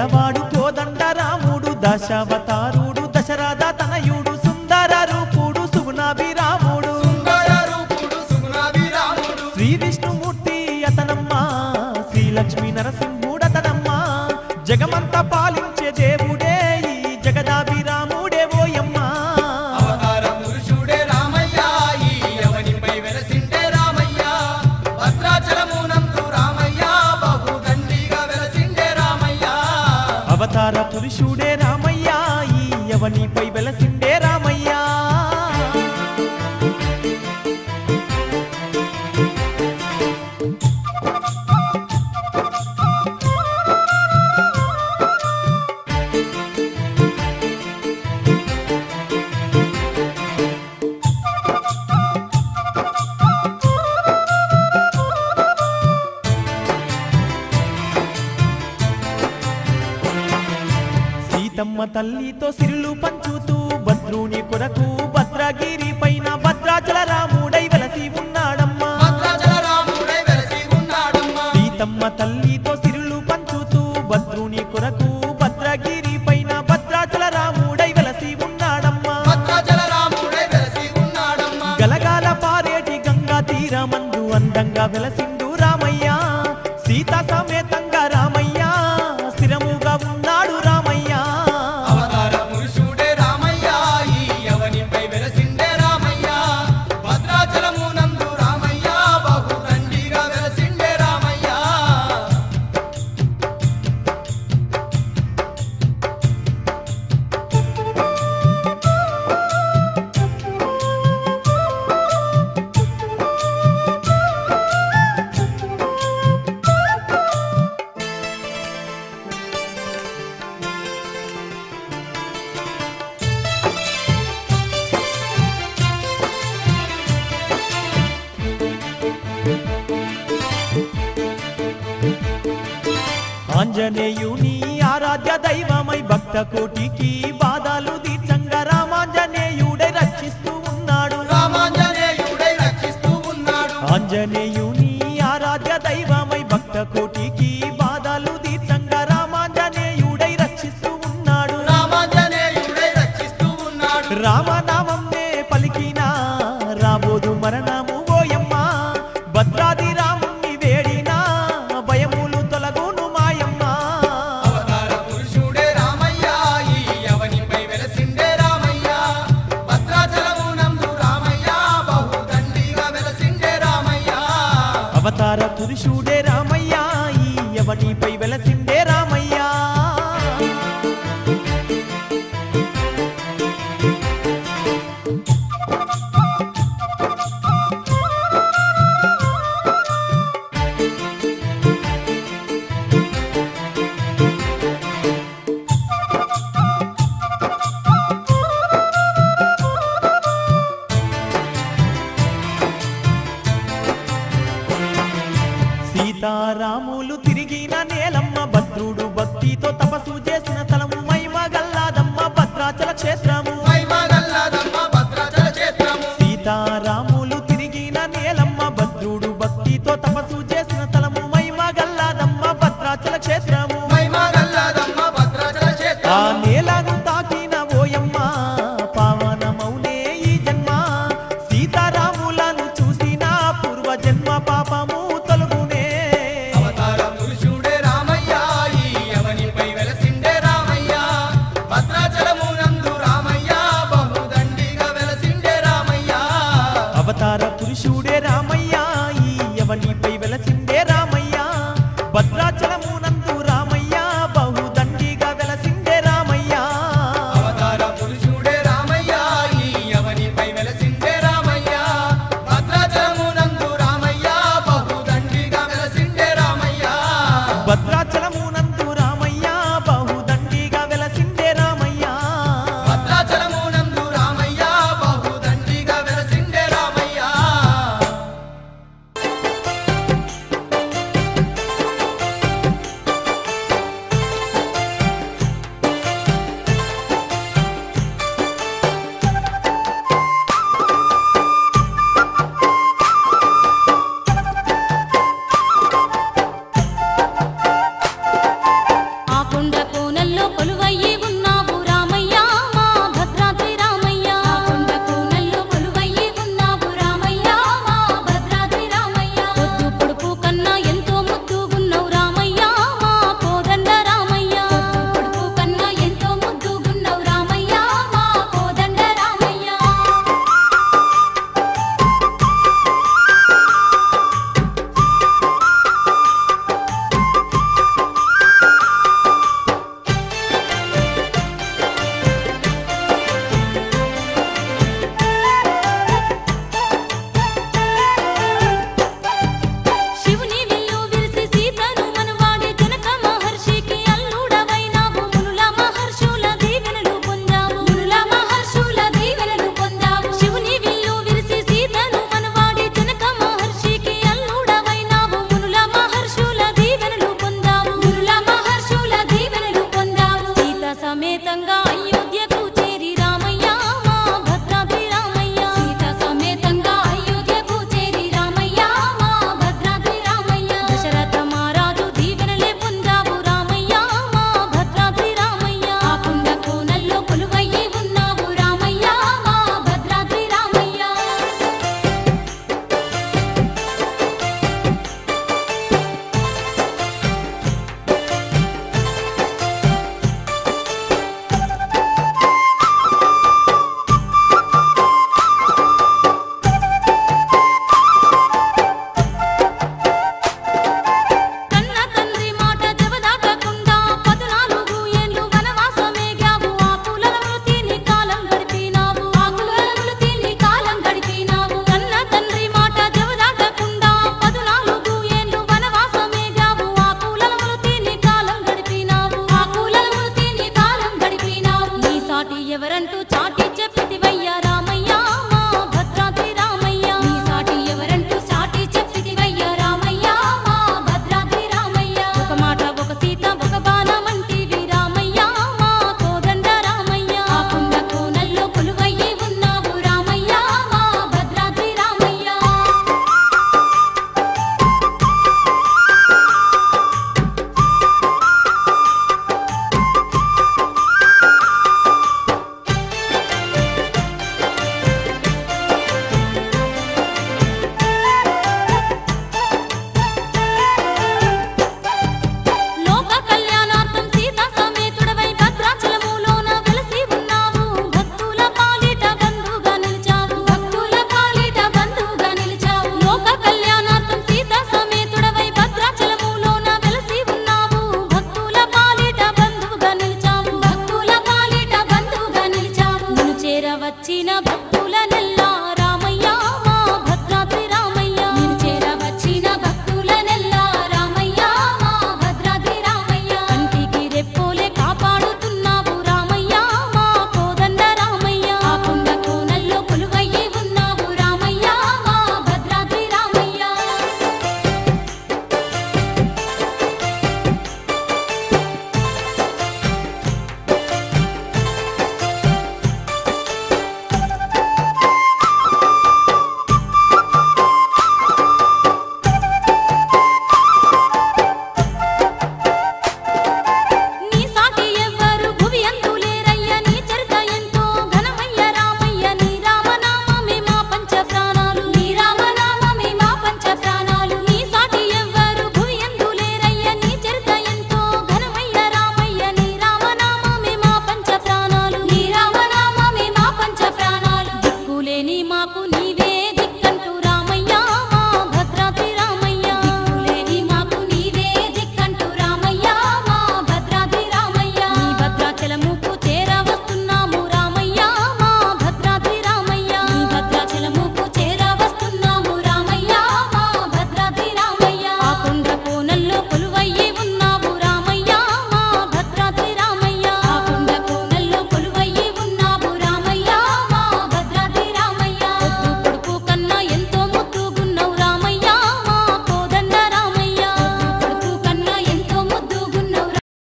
గలవాడు కోదండ రాముడు దశావతారుడు దశరథ తనయుడు సుందర రూపుడు సుగుణాభిరాముడు శ్రీ విష్ణుమూర్తి అతనమ్మ శ్రీలక్ష్మీ నరసింహుడతనమ్మ జగమంతా పాలించే దేవుడే ఈ జగదాభిరాముడే ఓయమ్మ అవతార పురుషుడే రామయ్య ఈ అవనిపై వెలసిండే రామయ్య భద్రాచలమునందు రామయ్య బహుదండిగా వెలసిండే రామయ్య అవతార పురుషుడే రామయ్య ఈ అవనిపై వెలసిండే రామయ్య సీతమ్మ తల్లితో సిరులు పంచుతూ భద్రుని కొరకు భద్రగిరి పైన భద్రాచల రాముడై వెలసి ఉన్నాడమ్మా భద్రాచల రాముడై వెలసి ఉన్నాడమ్మా సీతమ్మ తల్లితో సిరులు పంచుతూ భద్రుని కొరకు భద్రగిరి పైన భద్రాచల రాముడై వెలసి ఉన్నాడమ్మా భద్రాచల రాముడై వెలసి ఉన్నాడమ్మా గలగాల పారేటి గంగా తీరమందు అందంగా వెలసిండు రామయ్య సీత సమేతంగా రామయ్య స్థిరముగా ఉన్నాడు రామయ్య అవతార పురుషుడే రామయ్య ఈ అవనిపై వెలసిండే రామయ్య భద్రాచలమునందు రామయ్య బహుదండిగా వెలసిండే రామయ్య ఆంజనేయుని ఆరాధ్య దైవమై భక్త కోటికి బాధలు తీర్చంగా రామాంజనేయుడై రక్షిస్తూ ఉన్నాడు రామాంజనేయుడై రక్షిస్తూ ఉన్నాడు ఆంజనేయుని ఆరాధ్య దైవమై భక్త కోటికి బాధలు తీర్చంగా రామాంజనేయుడై రక్షిస్తూ ఉన్నాడు రామాంజనేయుడై రక్షిస్తూ ఉన్నాడు రామనామంనే పలికిన రాబోదు మరణము ఓయమ్మ భద్రాది రాముని వేడినా భయములు తొలగును మాయమ్మ అవతార పురుషుడే రామయ్య ఈ అవనిపై వెలసిండే రామయ్య భద్రాచలమునందు రామయ్య బహుదండిగా వెలసిండే రామయ్య అవతార పురుషుడే రామయ్య ఈ ఎవనిపై వెలసిండే రామయ్య సీతారాములు తిరిగిన నేలమ్మ భద్రుడు భక్తితో తపస్సు చేసిన స్థలము మైమగల్లాదమ్మ భద్రాచల క్షేత్రము మహిమగల్లదమ్మ భద్రాచల క్షేత్రము సీతారాములు తిరిగిన నేలమ్మ భద్రుడు భక్తితో తపస్సు చేసిన స్థలము మైమగల్లాదమ్మ భద్రాచల క్షేత్రము మహిమగల్లదమ్మ భద్రాచల ఆ క్షేత్రము నేలను తాకిన ఓయమ్మ పావనమౌనే ఈ జన్మ సీతారాములను చూసిన పూర్వ జన్మ పాపము తొలగునే అవతార పురుషుడే రామయ్య ఈ అవనిపై వెలసిండే రామయ్య భద్రాచలమునందు రామయ్య బహుదండిగా వెలసిండే రామయ్య అవతార పురుషుడే రామయ్య ఈ ఎవనిపై వెలసిండే రామయ్య భద్రాచల